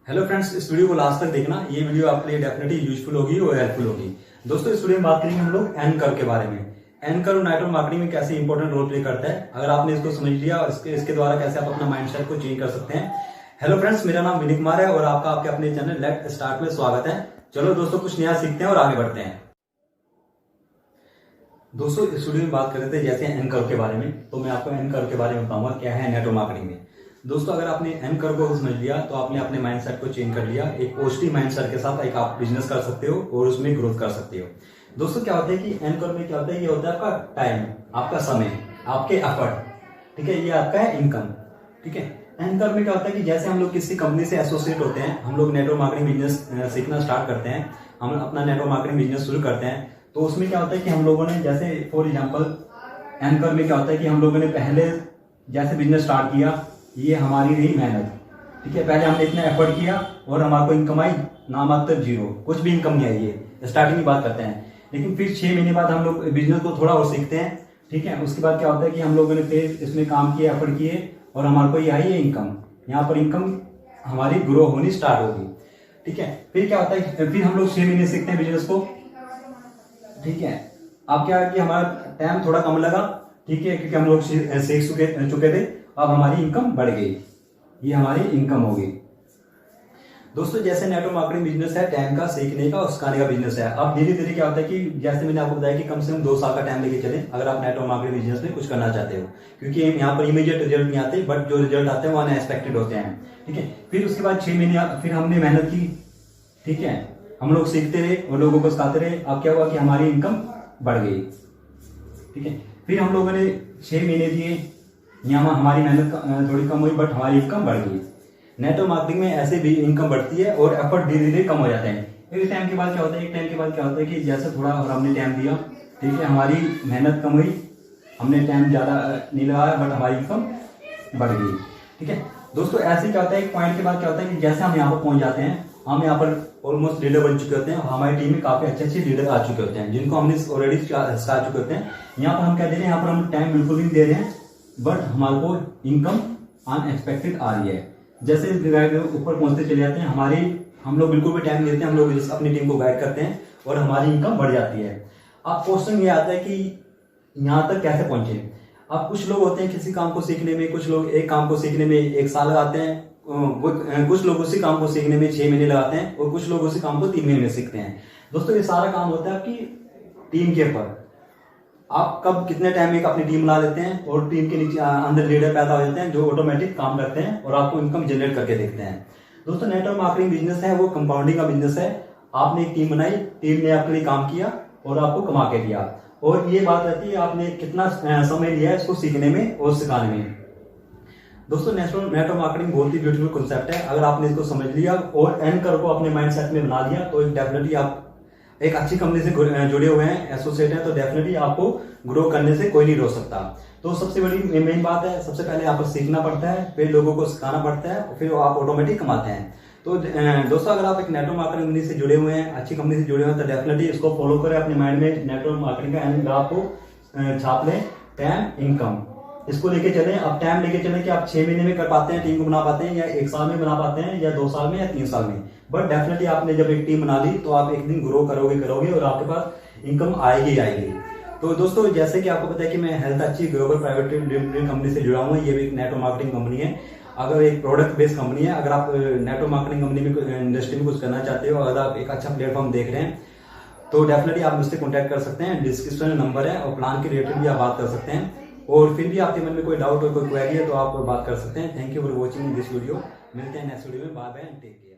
Hello friends, इस video को last तक देखना। ये वीडियो आपके लिए डेफिनेटली यूजफुल होगी और हेल्पफुल होगी। दोस्तों, इस वीडियो में बात करेंगे हम लोग एंकर के बारे में। एंकर और नेटवर्क मार्केटिंग में कैसे इंपॉर्टेंट रोल प्ले करता है, अगर आपने इसको समझ लिया और इसके द्वारा कैसे आप अपना माइंडसेट को चेंज कर सकते हैं। हेलो फ्रेंड्स, मेरा नाम विनीत कुमार है और आपका आपके अपने चैनल लेट स्टार्ट में स्वागत है। चलो दोस्तों, कुछ नया सीखते हैं और आगे बढ़ते हैं। दोस्तों, इस वीडियो में बात कर रहे थे जैसे एंकर के बारे में, तो मैं आपको एंकर के बारे में बताऊंगा क्या है नेटवर्क मार्केटिंग में। दोस्तों, अगर आपने एंकर को समझ लिया तो आपने अपने माइंडसेट को चेंज कर लिया। एक पॉजिटिव माइंडसेट के साथ एक आप बिजनेस कर सकते हो और उसमें ग्रोथ कर सकते हो। दोस्तों, क्या होता है कि एंकर में क्या होता है, ये होता है आपका टाइम, आपका समय, आपके एफर्ट, ठीक है, ये आपका है इनकम, ठीक है। एंकर में क्या होता है कि जैसे हम लोग किसी कंपनी से एसोसिएट होते हैं, हम लोग नेटवर्क मार्केटिंग बिजनेस सीखना स्टार्ट करते हैं, हम अपना नेटवर्क मार्केटिंग बिजनेस शुरू करते हैं, तो उसमें क्या होता है कि हम लोगों ने जैसे फॉर एग्जांपल एंकर में क्या होता है कि हम लोगों ने पहले जैसे बिजनेस स्टार्ट किया, ये हमारी रही मेहनत, ठीक है। पहले हमने इतना एफर्ट किया और हमारे को इनकम आई नामात्र जीरो, कुछ भी इनकम नहीं आई। ये स्टार्टिंग की बात करते हैं, लेकिन फिर 6 महीने बाद हम लोग बिजनेस को थोड़ा और सीखते हैं, ठीक है। उसके बाद क्या होता है कि हम लोगों ने फिर इसमें काम किया, एफर्ट किए और हमारे को ये आई है इनकम। यहाँ पर इनकम हमारी ग्रो होनी स्टार्ट होगी, ठीक है। फिर क्या होता है, फिर हम लोग 6 महीने सीखते हैं बिजनेस को, ठीक है। अब क्या है कि हमारा टाइम थोड़ा कम लगा, ठीक है, क्योंकि हम लोग सीख चुके थे। अब हमारी इनकम बढ़ गई, ये हमारी इनकम होगी। दोस्तों, जैसे नेटवर्क मार्केटिंग बिजनेस है, टाइम का सीखने का और सिखाने का बिजनेस है। अब धीरे धीरे क्या होता है कि जैसे मैंने आपको बताया कि कम से कम 2 साल का टाइम लेके चले अगर आप नेटवर्क मार्केटिंग बिजनेस में कुछ करना चाहते हो, क्योंकि यहाँ पर इमीडिएट रिजल्ट नहीं आते, बट जो रिजल्ट आते हैं वो अनएक्सपेक्टेड होते हैं, ठीक है। फिर उसके बाद 6 महीने फिर हमने मेहनत की, ठीक है, हम लोग सीखते रहे और लोगों को सिखाते रहे। अब क्या हुआ कि हमारी इनकम बढ़ गई, ठीक है। फिर हम लोगों ने 6 महीने दिए, यहाँ हमारी मेहनत थोड़ी कम हुई बट हमारी इनकम बढ़ गई। नेटवर्क मार्केटिंग में ऐसे भी इनकम बढ़ती है और एफर्ट धीरे धीरे कम हो जाते हैं। एक टाइम के बाद क्या होता है, कि जैसे थोड़ा और हमने टाइम दिया, ठीक है, हमारी मेहनत कम हुई, हमने टाइम ज्यादा नहीं लगाया बट हमारी इनकम बढ़ गई, ठीक है। दोस्तों, ऐसे क्या होता है, एक पॉइंट के बाद क्या होता है कि जैसे हम यहाँ पर पहुंच जाते हैं, हम यहाँ पर ऑलमोस्ट लीडर बन चुके होते हैं, हमारी टीम में काफी अच्छे लीडर आ चुके होते हैं, जिनको हमने ऑलरेडी सिखा चुके होते हैं। यहाँ पर हम क्या दे रहे हैं, यहाँ पर हम टाइम बिल्कुल नहीं दे रहे हैं बट हमारे को इनकम अनएक्सपेक्टेड आ रही है। जैसे ऊपर पहुंचते चले जाते हैं, हम लोग बिल्कुल भी टाइम नहीं देते, हम लोग अपनी टीम को गाइड करते हैं और हमारी इनकम बढ़ जाती है। अब क्वेश्चन ये आता है कि यहाँ तक कैसे पहुंचे। अब कुछ लोग होते हैं किसी काम को सीखने में, कुछ लोग एक काम को सीखने में 1 साल लगाते हैं, कुछ लोग उसी काम को सीखने में 6 महीने लगाते हैं और कुछ लोग उसी काम को 3 महीने में सीखते हैं। दोस्तों, ये सारा काम होता है आपकी टीम के ऊपर। आप कब कितने टाइम में अपनी टीम बना लेते हैं और टीम के नीचे अंदर लीडर पैदा हो जाते हैं जो ऑटोमेटिक काम करते हैं और आपको इनकम जनरेट करके देखते हैं। दोस्तों, नेटवर्क मार्केटिंग बिजनेस है वो कंपाउंडिंग का बिजनेस है। आपने एक टीम बनाई, टीम ने आपके लिए काम किया और आपको कमा के दिया, और ये बात रहती है आपने कितना समय लिया है इसको सीखने में और सिखाने में। दोस्तों, नेटवर्क मार्केटिंग बहुत ही ब्यूटीफुल कॉन्सेप्ट है। अगर आपने इसको समझ लिया और एंकर को अपने माइंडसेट में बना लिया तो डेफिनेटली आप एक अच्छी कंपनी से जुड़े हुए हैं, एसोसिएट हैं, तो डेफिनेटली आपको ग्रो करने से कोई नहीं रोक सकता। तो सबसे बड़ी मेन बात है, सबसे पहले आपको सीखना पड़ता है, फिर लोगों को सिखाना पड़ता है, फिर आप ऑटोमेटिक कमाते हैं। तो दोस्तों, अगर आप एक नेटवर्क मार्केटिंग कंपनी से जुड़े हुए हैं, अच्छी कंपनी से जुड़े हुए हैं, तो डेफिनेटली इसको फॉलो करें अपने माइंड में। नेटवर्क मार्केटिंग का एंड ग्राफ को छाप लें, टाइम, इनकम, इसको लेके चलें। अब टाइम लेके चलें कि आप 6 महीने में कर पाते हैं, टीम को बना पाते हैं, या 1 साल में बना पाते हैं, या 2 साल में, या 3 साल में, बट डेफिनेटली आपने जब एक टीम बना ली तो आप एक दिन ग्रो करोगे और आपके पास इनकम आएगी। तो दोस्तों, जैसे कि आपको पता है कि मैं हेल्थ अच्छी ग्लोबल प्राइवेट लिमिटेड कंपनी से जुड़ा हूँ। ये भी एक नेटवर्क मार्केटिंग कंपनी है, अगर एक प्रोडक्ट बेस्ड कंपनी है। अगर आप नेटवर्क मार्केटिंग कंपनी में इंडस्ट्री में कुछ करना चाहते हो, अगर आप एक अच्छा प्लेटफॉर्म देख रहे हैं, तो डेफिनेटली आप मुझसे कॉन्टैक्ट कर सकते हैं। डिस्क्रिप्शन में नंबर है और प्लान के रिलेटेड भी आप बात कर सकते हैं। और फिर भी आपके मन में कोई डाउट हो, कोई क्वेरी है, तो आप बात कर सकते हैं। Thank you for watching this video. मिलते हैं नेक्स्ट वीडियो में। Bye bye and take care.